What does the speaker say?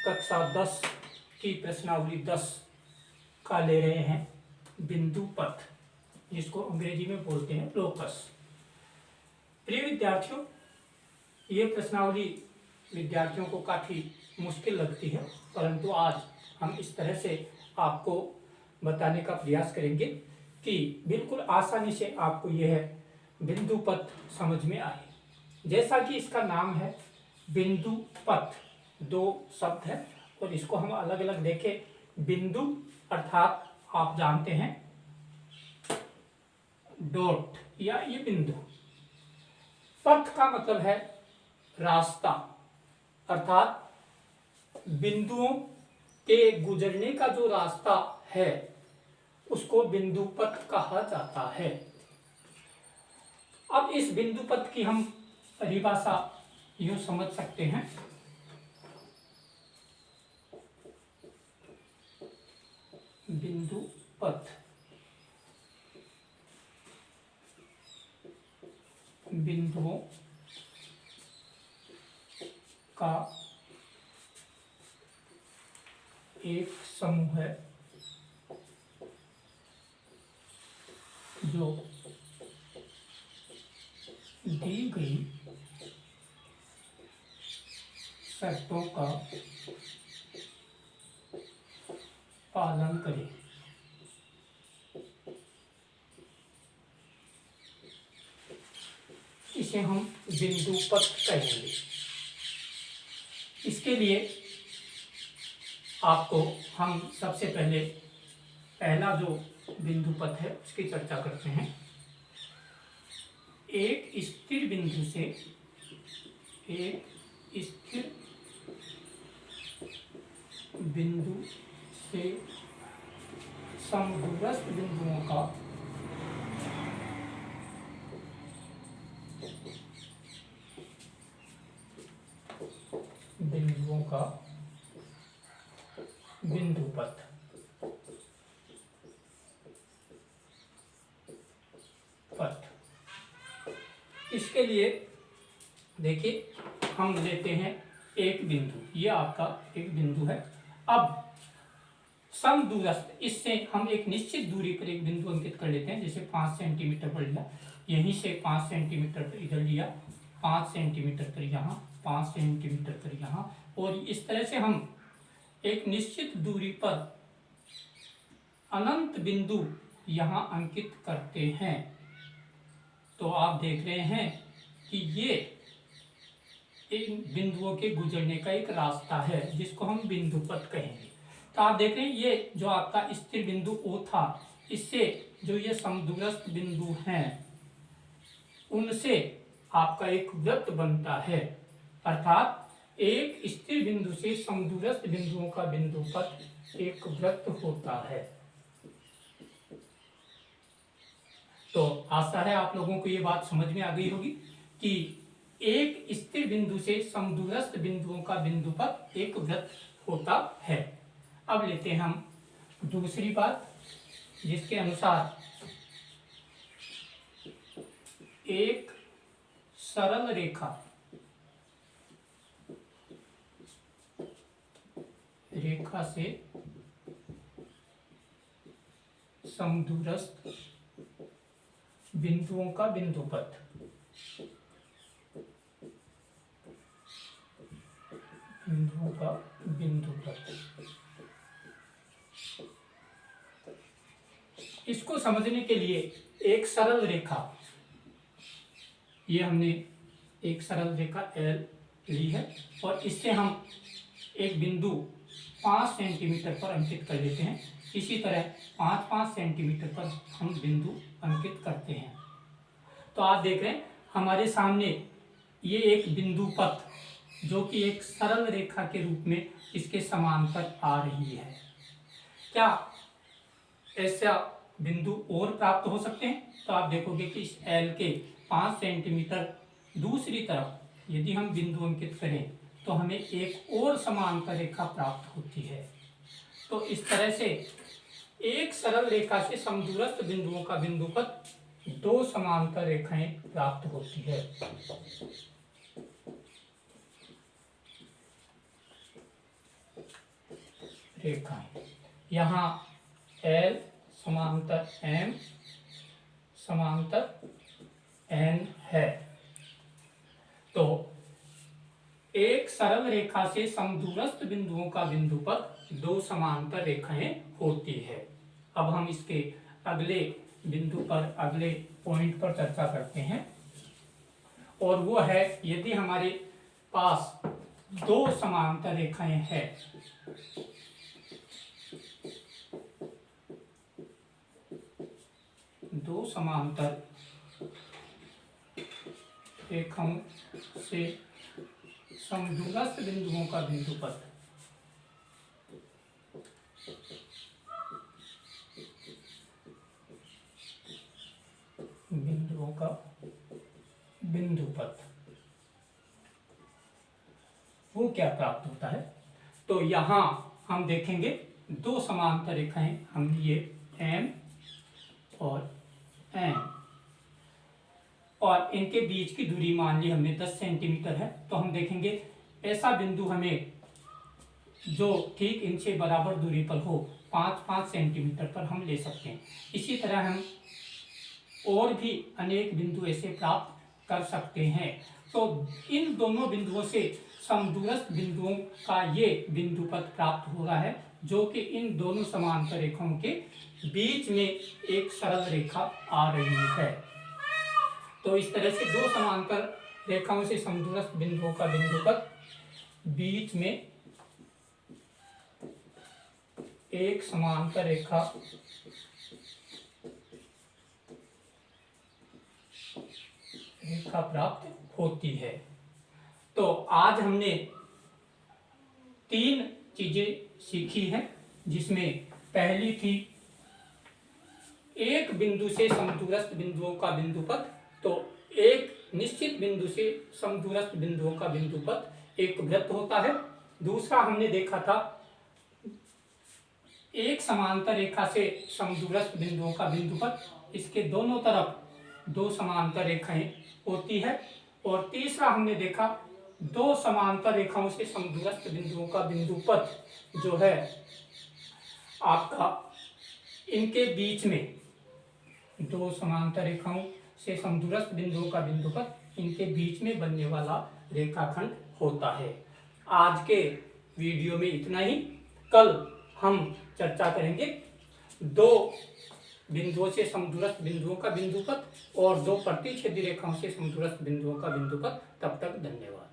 कक्षा 10 की प्रश्नावली 10 का ले रहे हैं बिंदु पथ, जिसको अंग्रेजी में बोलते हैं लोकस। प्रिय विद्यार्थियों, ये प्रश्नावली विद्यार्थियों को काफ़ी मुश्किल लगती है, परंतु आज हम इस तरह से आपको बताने का प्रयास करेंगे कि बिल्कुल आसानी से आपको यह बिंदु पथ समझ में आए। जैसा कि इसका नाम है बिंदु पथ, दो शब्द है और इसको हम अलग अलग देखें। बिंदु अर्थात आप जानते हैं डॉट या ये बिंदु। पथ का मतलब है रास्ता, अर्थात बिंदुओं के गुजरने का जो रास्ता है उसको बिंदु पथ कहा जाता है। अब इस बिंदु पथ की हम परिभाषा यूं समझ सकते हैं, बिंदु पथ बिंदुओं का एक समूह है जो दी गई शर्तों का पालन करे। इसे हम बिंदु पथ कहेंगे। इसके लिए आपको हम सबसे पहले पहला जो बिंदु पथ है उसकी चर्चा करते हैं। एक स्थिर बिंदु से समदूरस्थ बिंदुओं का बिंदु पथ। इसके लिए देखिए, हम लेते हैं एक बिंदु, ये आपका एक बिंदु है। अब समदूरस्थ, इससे हम एक निश्चित दूरी पर एक बिंदु अंकित कर लेते हैं। जैसे 5 सेंटीमीटर पर लिया, यहीं से 5 सेंटीमीटर पर इधर लिया, 5 सेंटीमीटर पर यहाँ, 5 सेंटीमीटर पर यहाँ, और इस तरह से हम एक निश्चित दूरी पर अनंत बिंदु यहाँ अंकित करते हैं। तो आप देख रहे हैं कि ये इन बिंदुओं के गुजरने का एक रास्ता है जिसको हम बिंदु पथ कहेंगे। तो आप देख रहे हैं ये जो आपका स्थिर बिंदु O था, इससे जो ये समदूरस्थ बिंदु हैं उनसे आपका एक वृत्त बनता है, अर्थात एक स्थिर बिंदु से समदूरस्थ बिंदुओं का बिंदु पथ एक वृत्त होता है। तो आशा है आप लोगों को ये बात समझ में आ गई होगी कि एक स्थिर बिंदु से समदूरस्थ बिंदुओं का बिंदु पथ एक वृत्त होता है। अब लेते हैं हम दूसरी बात, जिसके अनुसार एक सरल रेखा से समदूरस्थ बिंदुओं का बिंदु पथ इसको समझने के लिए एक सरल रेखा, ये हमने एक सरल रेखा L ली है और इससे हम एक बिंदु 5 सेंटीमीटर पर अंकित कर लेते हैं। इसी तरह 5-5 सेंटीमीटर पर हम बिंदु अंकित करते हैं। तो आप देख रहे हैं हमारे सामने ये एक बिंदु पथ जो कि एक सरल रेखा के रूप में इसके समांतर आ रही है। क्या ऐसा बिंदु और प्राप्त हो सकते हैं? तो आप देखोगे कि इस L के 5 सेंटीमीटर दूसरी तरफ यदि हम बिंदु अंकित करें तो हमें एक और समांतर रेखा प्राप्त होती है। तो इस तरह से एक सरल रेखा से समदूरस्थ बिंदुओं का बिंदु पथ दो समांतर रेखाएं प्राप्त होती है। रेखाएं। यहाँ L समांतर M समांतर N है। तो एक सरल रेखा से समदूरस्थ बिंदुओं का बिंदु पर दो समांतर रेखाएं होती है। अब हम इसके अगले बिंदु पर, अगले पॉइंट पर चर्चा करते हैं, और वो है यदि हमारे पास दो समांतर रेखाएं हैं, दो समांतर रेखाओं से समदूरस्थ बिंदुओं का बिंदुपथ वो क्या प्राप्त होता है। तो यहां हम देखेंगे दो समांतर रेखाएं, हम ये M और N, और इनके बीच की दूरी मान ली हमने 10 सेंटीमीटर है। तो हम देखेंगे ऐसा बिंदु हमें जो ठीक इनसे बराबर दूरी पर हो, 5-5 सेंटीमीटर पर हम ले सकते हैं। इसी तरह हम और भी अनेक बिंदु ऐसे प्राप्त कर सकते हैं। तो इन दोनों बिंदुओं से समदूरस्थ बिंदुओं का ये बिंदुपथ प्राप्त हो रहा है, जो कि इन दोनों समांतर रेखाओं के बीच में एक सरल रेखा आ रही है। तो इस तरह से दो समांतर रेखाओं से समदूरस्थ बिंदुओं का बिंदुपथ, बीच में एक समांतर रेखा प्राप्त होती है। तो आज हमने 3 चीजें सीखी हैं, जिसमें पहली थी एक बिंदु से समदूरस्थ बिंदुओं का बिंदुपथ। तो एक निश्चित बिंदु से समदूरस्थ बिंदुओं का बिंदुपथ एक वृत्त होता है। दूसरा हमने देखा था एक समांतर रेखा से समदूरस्थ बिंदुओं का बिंदुपथ, इसके दोनों तरफ दो समांतर रेखाएं होती है। और तीसरा हमने देखा दो समांतर रेखाओं से समदूरस्थ बिंदुओं का बिंदुपथ जो है आपका, इनके बीच में दो समांतर रेखाओं से समदूरस्थ बिंदुओं का बिंदुपथ, इनके बीच में बनने वाला रेखाखंड होता है। आज के वीडियो में इतना ही। कल हम चर्चा करेंगे दो बिंदुओं से समदूरस्थ बिंदुओं का बिंदुपथ और दो प्रतिच्छेदी रेखाओं से समदूरस्थ बिंदुओं का बिंदुपथ। तब तक धन्यवाद।